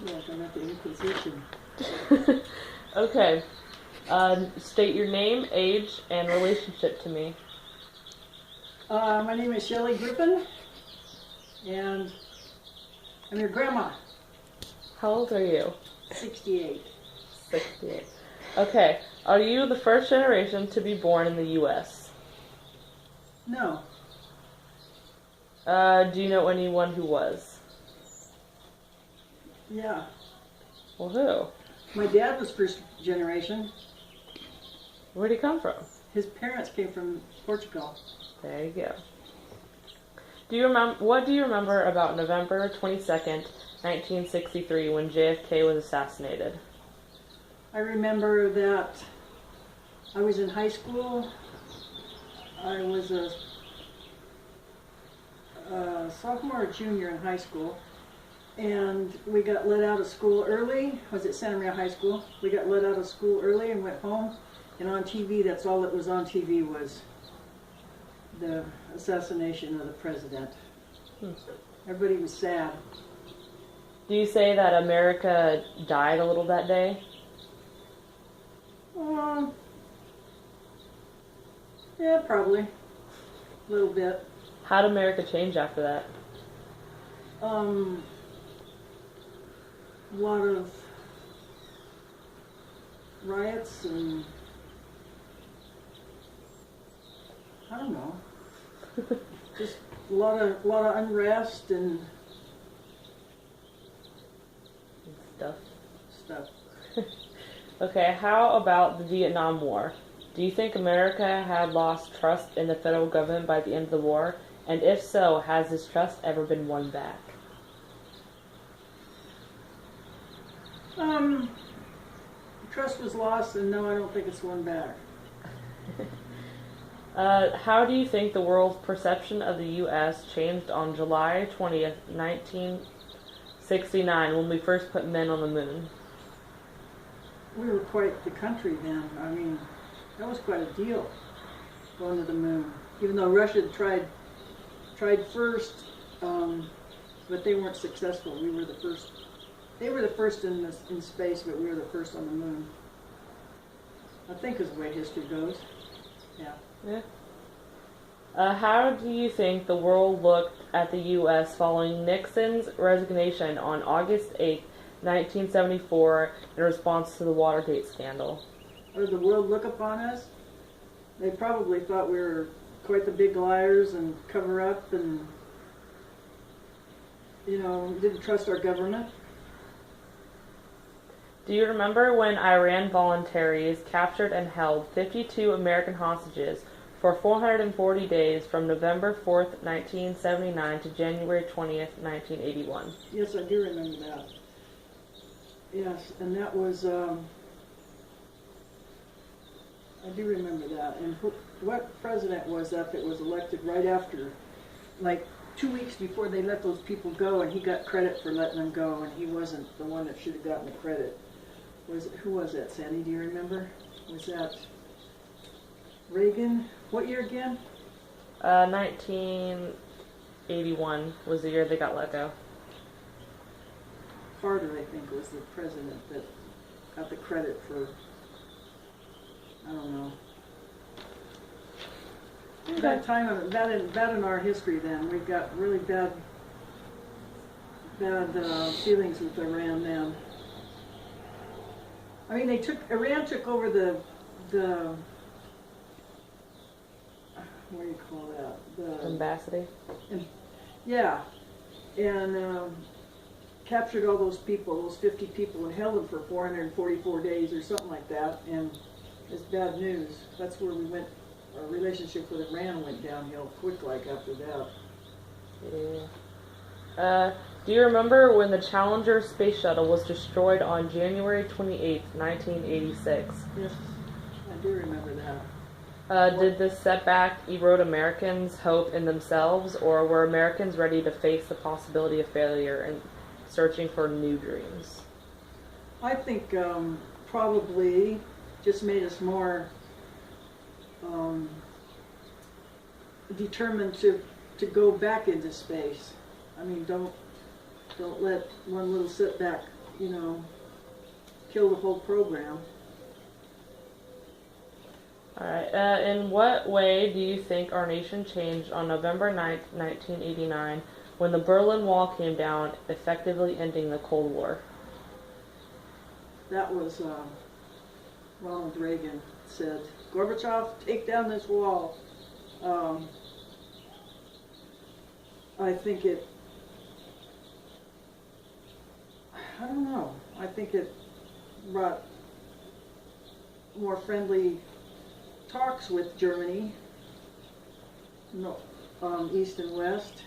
Yeah, I'm at the Inquisition. Okay. State your name, age, and relationship to me. My name is Shelley Griffin, and I'm your grandma, How old are you? 68. 68. Okay. Are you the first generation to be born in the U.S.? No, Do you know anyone who was? yeah. Well, who? My dad was first generation. Where'd he come from? His parents came from Portugal. There you go. What do you remember about November 22nd, 1963, when JFK was assassinated? I remember that I was in high school. I was a sophomore or junior in high school, and we got let out of school early. I was at Santa Maria High School. We got let out of school early and went home, and on TV, that's all that was on TV was the assassination of the president. Everybody was sad. Do you say that America died a little that day? Yeah, probably. A little bit. How did America change after that? A lot of riots and I don't know. Just a lot of unrest and stuff. Okay, how about the Vietnam War? Do you think America had lost trust in the federal government by the end of the war? And if so, has this trust ever been won back? Trust was lost, and no, I don't think it's won back. How do you think the world's perception of the U.S. changed on July 20th, 1969, when we first put men on the moon? We were quite the country then. I mean, that was quite a deal, going to the moon. Even though Russia tried first, but they weren't successful. We were the first. They were the first in space, but we were the first on the moon. I think is the way history goes. Yeah. Yeah. How do you think the world looked at the U.S. following Nixon's resignation on August 8, 1974, in response to the Watergate scandal? How did the world look upon us? They probably thought we were quite the big liars and cover up and, didn't trust our government. Do you remember when Iran voluntaries captured and held 52 American hostages for 440 days from November 4th, 1979 to January 20th, 1981? Yes, I do remember that. Yes, and that was, I do remember that. And what president was that was elected right after, like 2 weeks before they let those people go, and he got credit for letting them go, and he wasn't the one that should have gotten the credit. Who was that, Sandy? Do you remember? Was that Reagan? What year again? 1981 was the year they got let go. Carter, I think, was the president that got the credit for, I don't know. That time, that in our history then, we've got really bad feelings with Iran then. I mean, Iran took over the what do you call that? The Ambassador? Yeah, and captured all those people, those 50 people, and held them for 444 days or something like that, and it's bad news. That's where we went, our relationship with Iran went downhill quick like after that. Yeah. Do you remember when the Challenger space shuttle was destroyed on January 28th, 1986? Yes, I do remember that. Did this setback erode Americans' hope in themselves, or were Americans ready to face the possibility of failure and searching for new dreams? I think probably just made us more determined to go back into space. I mean, don't let one little setback you know, kill the whole program. All right. In what way do you think our nation changed on November 9th, 1989, when the Berlin Wall came down, effectively ending the Cold War? That was Ronald Reagan said, Gorbachev, take down this wall. I think I don't know. I think it brought more friendly talks with Germany, no, East and West.